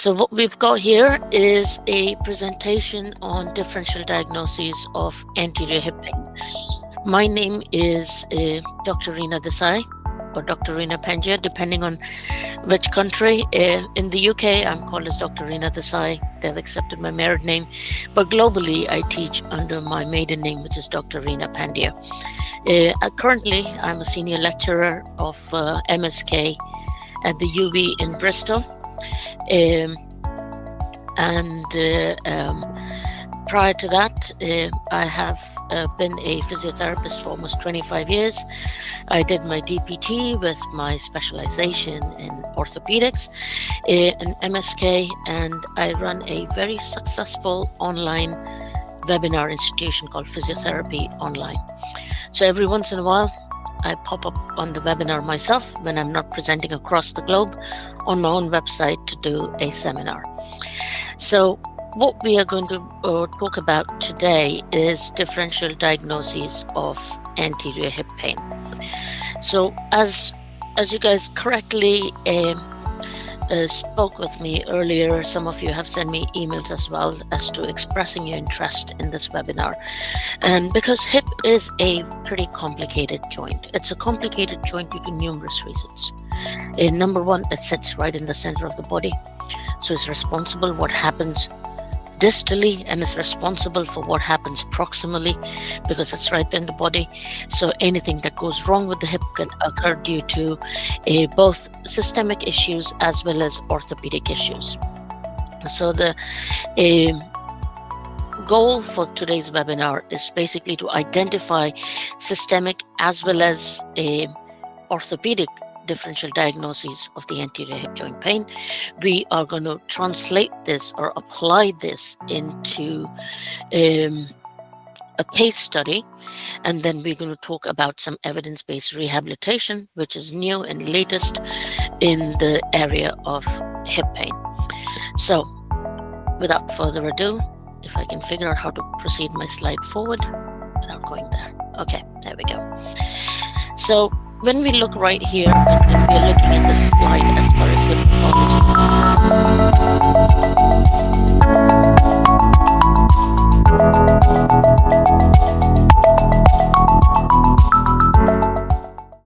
So what we've got here is a presentation on differential diagnoses of anterior hip pain. My name is Dr. Reena Desai or Dr. Reena Pangia, depending on which country. In the UK, I'm called as Dr. Reena Desai. They've accepted my married name. But globally, I teach under my maiden name, which is Dr. Reena Pandia. Currently, I'm a senior lecturer of MSK at the UB in Bristol. Prior to that, I have been a physiotherapist for almost 25 years. I did my DPT with my specialization in orthopedics in MSK, and I run a very successful online webinar institution called Physiotherapy Online. So every once in a while, I pop up on the webinar myself when I'm not presenting across the globe on my own website to do a seminar. So what we are going to talk about today is differential diagnoses of anterior hip pain. So as you guys correctly spoke with me earlier, some of you have sent me emails as well as to expressing your interest in this webinar. And because hip is a pretty complicated joint. It's a complicated joint due to numerous reasons. Number one, it sits right in the center of the body. So it's responsible what happens distally, and is responsible for what happens proximally because it's right in the body. So anything that goes wrong with the hip can occur due to both systemic issues as well as orthopedic issues. So the goal for today's webinar is basically to identify systemic as well as orthopedic differential diagnoses of the anterior hip joint pain. We are going to translate this or apply this into a case study, and then we're going to talk about some evidence-based rehabilitation, which is new and latest in the area of hip pain. So without further ado, if I can figure out how to proceed my slide forward without going there. Okay, there we go. So when we look right here, and we're looking at the slide as far as hip pathology.